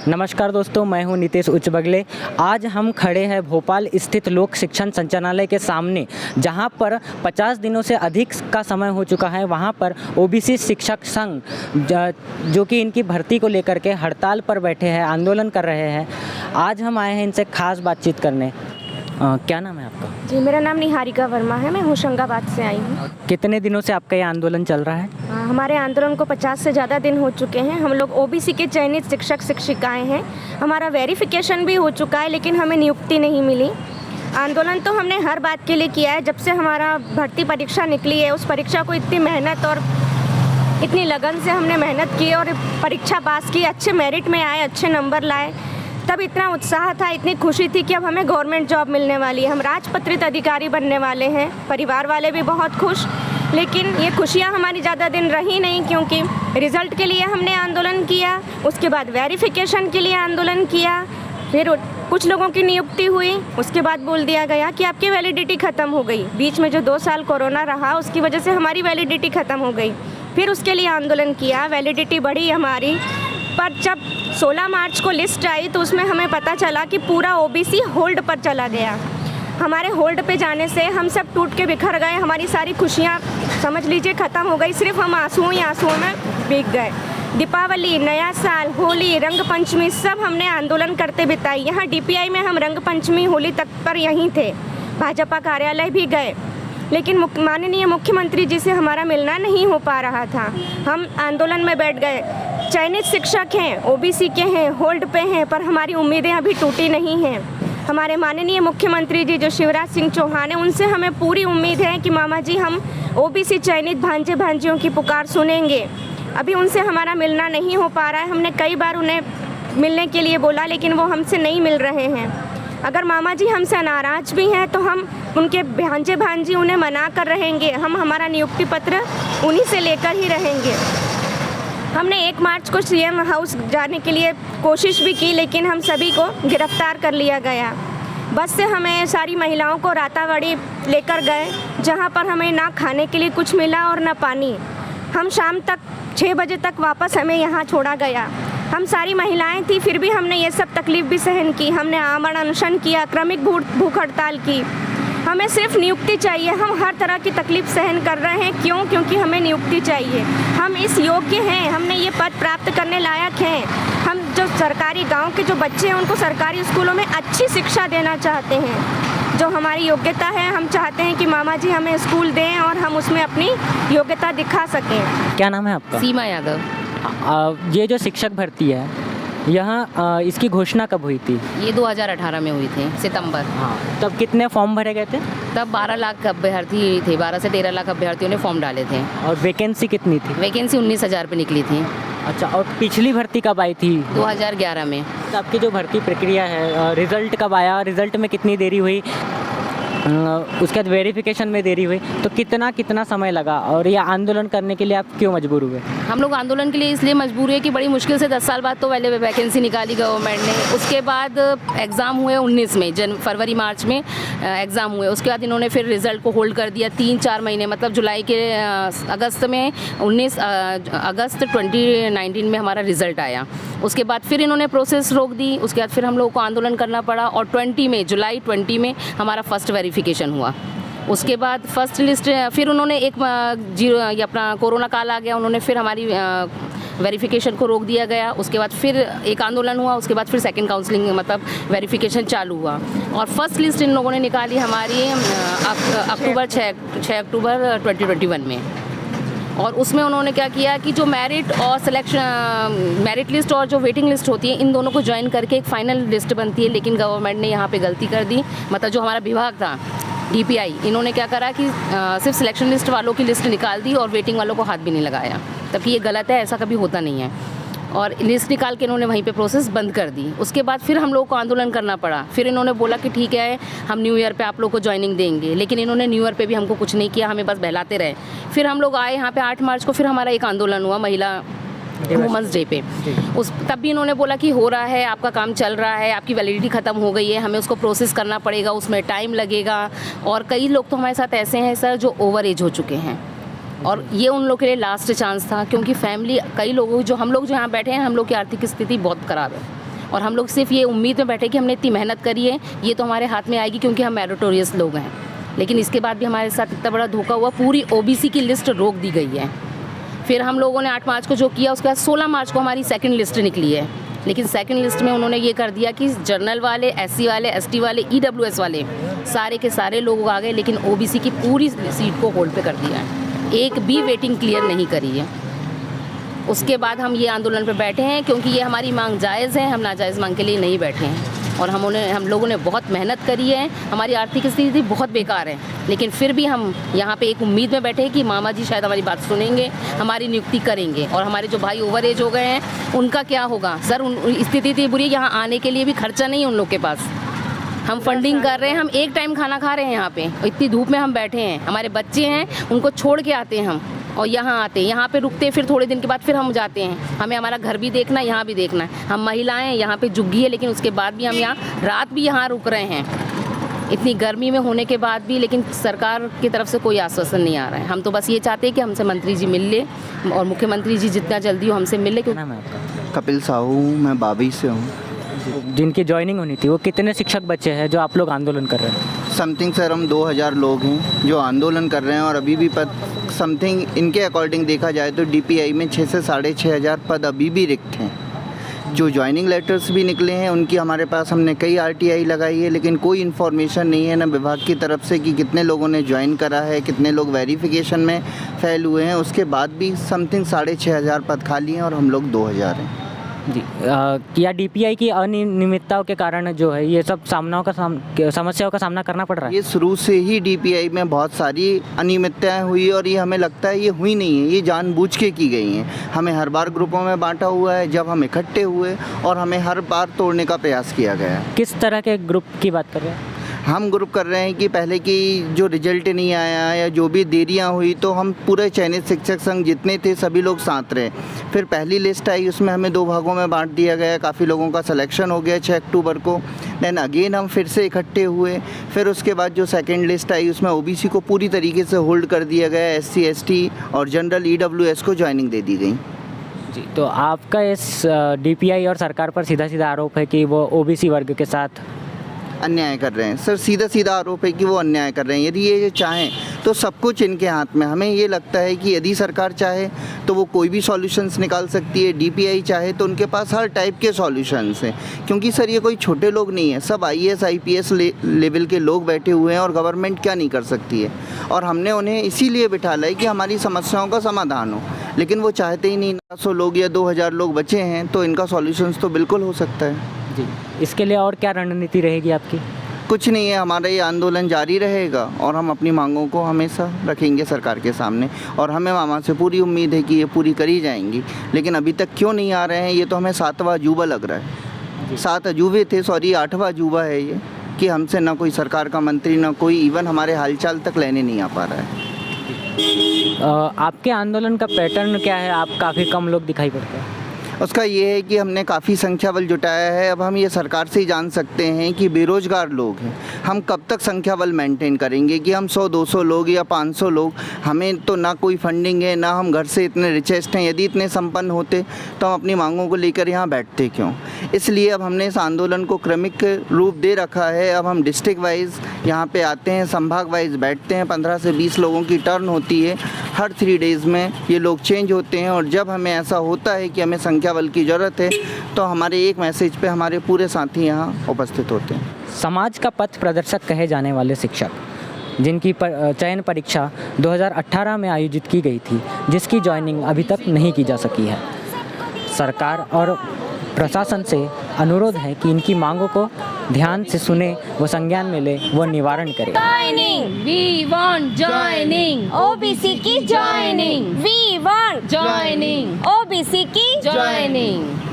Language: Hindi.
नमस्कार दोस्तों, मैं हूं नितेश उच्चबगले। आज हम खड़े हैं भोपाल स्थित लोक शिक्षण संचालनालय के सामने, जहां पर 50 दिनों से अधिक का समय हो चुका है। वहां पर ओबीसी शिक्षक संघ जो कि इनकी भर्ती को लेकर के हड़ताल पर बैठे हैं, आंदोलन कर रहे हैं। आज हम आए हैं इनसे खास बातचीत करने। क्या नाम है आपका? जी, मेरा नाम निहारिका वर्मा है। मैं होशंगाबाद से आई हूँ। कितने दिनों से आपका ये आंदोलन चल रहा है? हमारे आंदोलन को 50 से ज़्यादा दिन हो चुके हैं। हम लोग ओबीसी के चयनित शिक्षक शिक्षिकाएं हैं। हमारा वेरिफिकेशन भी हो चुका है, लेकिन हमें नियुक्ति नहीं मिली। आंदोलन तो हमने हर बात के लिए किया है। जब से हमारा भर्ती परीक्षा निकली है, उस परीक्षा को इतनी मेहनत और इतनी लगन से हमने मेहनत की और परीक्षा पास की, अच्छे मेरिट में आए, अच्छे नंबर लाए, तब इतना उत्साह था, इतनी खुशी थी कि अब हमें गवर्नमेंट जॉब मिलने वाली है, हम राजपत्रित अधिकारी बनने वाले हैं। परिवार वाले भी बहुत खुश, लेकिन ये खुशियाँ हमारी ज़्यादा दिन रही नहीं, क्योंकि रिज़ल्ट के लिए हमने आंदोलन किया, उसके बाद वेरिफिकेशन के लिए आंदोलन किया, फिर कुछ लोगों की नियुक्ति हुई, उसके बाद बोल दिया गया कि आपकी वैलिडिटी ख़त्म हो गई। बीच में जो 2 साल कोरोना रहा, उसकी वजह से हमारी वैलिडिटी ख़त्म हो गई। फिर उसके लिए आंदोलन किया, वैलिडिटी बढ़ी हमारी। पर जब 16 मार्च को लिस्ट आई तो उसमें हमें पता चला कि पूरा ओबीसी होल्ड पर चला गया। हमारे होल्ड पे जाने से हम सब टूट के बिखर गए, हमारी सारी खुशियाँ समझ लीजिए ख़त्म हो गई। सिर्फ हम आंसुओं ही आंसुओं में भीग गए। दीपावली, नया साल, होली, रंग पंचमी सब हमने आंदोलन करते बिताई। यहाँ डीपीआई में हम रंग पंचमी, होली तक पर यहीं थे। भाजपा कार्यालय भी गए, लेकिन माननीय मुख्यमंत्री जी से हमारा मिलना नहीं हो पा रहा था। हम आंदोलन में बैठ गए। चयनित शिक्षक हैं, ओबीसी के हैं, होल्ड पे हैं, पर हमारी उम्मीदें अभी टूटी नहीं हैं। हमारे माननीय मुख्यमंत्री जी जो शिवराज सिंह चौहान हैं, उनसे हमें पूरी उम्मीद है कि मामा जी हम ओबीसी चयनित भांजे भांजियों की पुकार सुनेंगे। अभी उनसे हमारा मिलना नहीं हो पा रहा है। हमने कई बार उन्हें मिलने के लिए बोला, लेकिन वो हमसे नहीं मिल रहे हैं। अगर मामा जी हमसे नाराज़ भी हैं तो हम उनके भांजे भांजी उन्हें मना कर रहेंगे। हम हमारा नियुक्ति पत्र उन्हीं से लेकर ही रहेंगे। हमने 1 मार्च को सीएम हाउस जाने के लिए कोशिश भी की, लेकिन हम सभी को गिरफ्तार कर लिया गया। बस से हमें सारी महिलाओं को रातावाड़ी लेकर गए, जहां पर हमें ना खाने के लिए कुछ मिला और ना पानी। हम शाम तक 6 बजे तक वापस हमें यहाँ छोड़ा गया। हम सारी महिलाएं थी, फिर भी हमने ये सब तकलीफ़ भी सहन की। हमने आमरण अनशन किया, क्रमिक भूख हड़ताल की। हमें सिर्फ नियुक्ति चाहिए। हम हर तरह की तकलीफ़ सहन कर रहे हैं। क्यों? क्योंकि हमें नियुक्ति चाहिए। हम इस योग्य हैं, हमने ये पद प्राप्त करने लायक हैं। हम जो सरकारी गांव के जो बच्चे हैं, उनको सरकारी स्कूलों में अच्छी शिक्षा देना चाहते हैं। जो हमारी योग्यता है, हम चाहते हैं कि मामा जी हमें स्कूल दें और हम उसमें अपनी योग्यता दिखा सकें। क्या नाम है आपका? सीमा यादव। ये जो शिक्षक भर्ती है, यहाँ इसकी घोषणा कब हुई थी? ये 2018 में हुई थी, सितंबर। हाँ, तब कितने फॉर्म भरे गए थे? तब 12 लाख अभ्यर्थी थे, 12 से 13 लाख अभ्यर्थियों ने फॉर्म डाले थे। और वैकेंसी कितनी थी? वैकेंसी 19,000 पे निकली थी। अच्छा, और पिछली भर्ती कब आई थी? 2011 में। तो आपकी जो भर्ती प्रक्रिया है, रिज़ल्ट कब आया? रिज़ल्ट में कितनी देरी हुई? उसके बाद वेरिफिकेशन में देरी हुई, तो कितना समय लगा? और ये आंदोलन करने के लिए आप क्यों मजबूर हुए? हम लोग आंदोलन के लिए इसलिए मजबूर हुए कि बड़ी मुश्किल से 10 साल बाद तो पहले वैकेंसी निकाली गवर्नमेंट ने। उसके बाद एग्ज़ाम हुए 19 में, फरवरी मार्च में एग्ज़ाम हुए। उसके बाद इन्होंने फिर रिज़ल्ट को होल्ड कर दिया 3-4 महीने, मतलब जुलाई के अगस्त में 19 अगस्त 2019 में हमारा रिज़ल्ट आया। उसके बाद फिर इन्होंने प्रोसेस रोक दी। उसके बाद फिर हम लोगों को आंदोलन करना पड़ा और जुलाई 20 में हमारा फर्स्ट वेरिफिकेशन हुआ। उसके बाद फर्स्ट लिस्ट फिर उन्होंने ये अपना कोरोना काल आ गया, उन्होंने फिर हमारी वेरिफिकेशन को रोक दिया गया। उसके बाद फिर एक आंदोलन हुआ, उसके बाद फिर सेकंड काउंसलिंग मतलब वेरिफिकेशन चालू हुआ और फर्स्ट लिस्ट इन लोगों ने निकाली हमारी 6 अक्टूबर 2021 में। और उसमें उन्होंने क्या किया कि जो मेरिट और मेरिट लिस्ट और जो वेटिंग लिस्ट होती है, इन दोनों को ज्वाइन करके एक फाइनल लिस्ट बनती है। लेकिन गवर्नमेंट ने यहाँ पे गलती कर दी, मतलब जो हमारा विभाग था डीपीआई, इन्होंने क्या करा कि सिर्फ सिलेक्शन लिस्ट वालों की लिस्ट निकाल दी और वेटिंग वालों को हाथ भी नहीं लगाया। तब ये गलत है, ऐसा कभी होता नहीं है। और लिस्ट निकाल के इन्होंने वहीं पे प्रोसेस बंद कर दी। उसके बाद फिर हम लोगों को आंदोलन करना पड़ा। फिर इन्होंने बोला कि ठीक है, हम न्यू ईयर पे आप लोग को ज्वाइनिंग देंगे, लेकिन इन्होंने न्यू ईयर पे भी हमको कुछ नहीं किया, हमें बस बहलाते रहे। फिर हम लोग आए यहाँ पे 8 मार्च को, फिर हमारा एक आंदोलन हुआ महिला वुमेंस डे पे। तब भी इन्होंने बोला कि हो रहा है, आपका काम चल रहा है, आपकी वैलिडिटी ख़त्म हो गई है, हमें उसको प्रोसेस करना पड़ेगा, उसमें टाइम लगेगा। और कई लोग तो हमारे साथ ऐसे हैं सर जो ओवर एज हो चुके हैं, और ये उन लोग के लिए लास्ट चांस था, क्योंकि फैमिली कई लोगों जो हम लोग जो यहाँ बैठे हैं, हम लोग की आर्थिक स्थिति बहुत ख़राब है और हम लोग सिर्फ ये उम्मीद में बैठे कि हमने इतनी मेहनत करी है, ये तो हमारे हाथ में आएगी क्योंकि हम मेरिटोरियस लोग हैं। लेकिन इसके बाद भी हमारे साथ इतना बड़ा धोखा हुआ, पूरी ओबीसी की लिस्ट रोक दी गई है। फिर हम लोगों ने 8 मार्च को जो किया, उसके बाद 16 मार्च को हमारी सेकंड लिस्ट निकली है। लेकिन सेकंड लिस्ट में उन्होंने ये कर दिया कि जनरल वाले, एससी वाले, एसटी वाले, ईडब्ल्यूएस वाले सारे के सारे लोग आ गए, लेकिन ओबीसी की पूरी सीट को होल्ड पे कर दिया है, एक भी वेटिंग क्लियर नहीं करी है। उसके बाद हम ये आंदोलन पे बैठे हैं क्योंकि ये हमारी मांग जायज़ है, हम नाजायज़ मांग के लिए नहीं बैठे हैं। और हम लोगों ने बहुत मेहनत करी है, हमारी आर्थिक स्थिति बहुत बेकार है, लेकिन फिर भी हम यहाँ पे एक उम्मीद में बैठे हैं कि मामा जी शायद हमारी बात सुनेंगे, हमारी नियुक्ति करेंगे। और हमारे जो भाई ओवर एज हो गए हैं उनका क्या होगा सर? स्थिति इतनी बुरी है, यहाँ आने के लिए भी खर्चा नहीं है उन लोग के पास। हम फंडिंग कर रहे हैं, हम एक टाइम खाना खा रहे हैं यहाँ पे, इतनी धूप में हम बैठे हैं, हमारे बच्चे हैं, उनको छोड़ के आते हैं हम और यहाँ आते हैं, यहाँ पे रुकते, फिर थोड़े दिन के बाद फिर हम जाते हैं। हमें हमारा घर भी देखना है, यहाँ भी देखना है। हम महिलाएं यहाँ पे झुग्गी है, लेकिन उसके बाद भी हम यहाँ रात भी यहाँ रुक रहे हैं, इतनी गर्मी में होने के बाद भी। लेकिन सरकार की तरफ से कोई आश्वासन नहीं आ रहा है। हम तो बस ये चाहते हैं कि हमसे मंत्री जी मिल ले और मुख्यमंत्री जी जितना जल्दी हो हमसे मिल ले। क्या नाम है आपका? कपिल साहू, मैं बाबी से हूँ। जिनकी ज्वाइनिंग होनी थी वो कितने शिक्षक बच्चे हैं जो आप लोग आंदोलन कर रहे हैं? समथिंग सर हम 2000 लोग हैं जो आंदोलन कर रहे हैं और अभी भी पद समथिंग इनके अकॉर्डिंग देखा जाए तो डीपीआई में 6 से 6500 पद अभी भी रिक्त हैं। जो ज्वाइनिंग लेटर्स भी निकले हैं उनकी हमारे पास हमने कई आरटीआई लगाई है, लेकिन कोई इन्फॉर्मेशन नहीं है ना विभाग की तरफ से कि कितने लोगों ने ज्वाइन करा है, कितने लोग वेरिफिकेशन में फेल हुए हैं। उसके बाद भी समथिंग 6500 पद खाली हैं और हम लोग 2000 हैं। जी क्या डीपीआई की अनियमितताओं के कारण जो है ये सब समस्याओं का सामना करना पड़ रहा है? ये शुरू से ही डीपीआई में बहुत सारी अनियमितताएं हुई और ये हमें लगता है ये हुई नहीं है, ये जानबूझ के की गई हैं। हमें हर बार ग्रुपों में बांटा हुआ है, जब हम इकट्ठे हुए और हमें हर बार तोड़ने का प्रयास किया गया है। किस तरह के ग्रुप की बात कर रहे हैं? हम ग्रुप कर रहे हैं कि पहले की जो रिजल्ट नहीं आया या जो भी देरियां हुई तो हम पूरे चयनित शिक्षक संघ जितने थे सभी लोग साथ रहे। फिर पहली लिस्ट आई, उसमें हमें 2 भागों में बांट दिया गया, काफ़ी लोगों का सिलेक्शन हो गया 6 अक्टूबर को। देन अगेन हम फिर से इकट्ठे हुए। फिर उसके बाद जो सेकंड लिस्ट आई उसमें ओबीसी को पूरी तरीके से होल्ड कर दिया गया, एससी, एसटी और जनरल ईडब्ल्यूएस को ज्वाइनिंग दे दी गई। जी तो आपका इस डीपीआई और सरकार पर सीधा सीधा आरोप है कि वो ओबीसी वर्ग के साथ अन्याय कर रहे हैं। सर सीधा सीधा आरोप है कि वो अन्याय कर रहे हैं। यदि ये चाहें तो सब कुछ इनके हाथ में। हमें ये लगता है कि यदि सरकार चाहे तो वो कोई भी सॉल्यूशंस निकाल सकती है, डीपीआई चाहे तो उनके पास हर टाइप के सॉल्यूशंस हैं। क्योंकि सर ये कोई छोटे लोग नहीं है, सब आईएएस आईपीएस लेवल के लोग बैठे हुए हैं और गवर्नमेंट क्या नहीं कर सकती है। और हमने उन्हें इसीलिए बिठाला है कि हमारी समस्याओं का समाधान हो, लेकिन वो चाहते ही नहीं। 900 लोग या 2000 लोग बचे हैं तो इनका सॉल्यूशंस तो बिल्कुल हो सकता है। जी इसके लिए और क्या रणनीति रहेगी आपकी? कुछ नहीं है, हमारा ये आंदोलन जारी रहेगा और हम अपनी मांगों को हमेशा रखेंगे सरकार के सामने। और हमें मामा से पूरी उम्मीद है कि ये पूरी करी जाएंगी। लेकिन अभी तक क्यों नहीं आ रहे हैं ये तो हमें 7वां अजूबा लग रहा है। 7 अजूबे थे, सॉरी 8वां अजूबा है ये, कि हमसे ना कोई सरकार का मंत्री ना कोई इवन हमारे हालचाल तक लेने नहीं आ पा रहा है। आपके आंदोलन का पैटर्न क्या है? आप काफ़ी कम लोग दिखाई पड़ते हैं। उसका ये है कि हमने काफ़ी संख्या बल जुटाया है। अब हम ये सरकार से ही जान सकते हैं कि बेरोज़गार लोग हैं, हम कब तक संख्या बल मेंटेन करेंगे कि हम 100-200 लोग या 500 लोग। हमें तो ना कोई फंडिंग है, ना हम घर से इतने रिचेस्ट हैं। यदि इतने संपन्न होते तो हम अपनी मांगों को लेकर यहाँ बैठते क्यों? इसलिए अब हमने इस आंदोलन को क्रमिक रूप दे रखा है। अब हम डिस्ट्रिक्ट वाइज यहाँ पे आते हैं, संभाग वाइज बैठते हैं। 15 से 20 लोगों की टर्न होती है, हर 3 डेज़ में ये लोग चेंज होते हैं। और जब हमें ऐसा होता है कि हमें संख्या बल की ज़रूरत है तो हमारे एक मैसेज पे हमारे पूरे साथी यहाँ उपस्थित होते हैं। समाज का पथ प्रदर्शक कहे जाने वाले शिक्षक जिनकी चयन परीक्षा 2018 में आयोजित की गई थी, जिसकी ज्वाइनिंग अभी तक नहीं की जा सकी है। सरकार और प्रशासन से अनुरोध है कि इनकी मांगों को ध्यान से सुने, वो संज्ञान में ले, वो निवारण करे। Joining, we want joining, OBC की joining, we want joining, OBC की ज्वाइनिंग।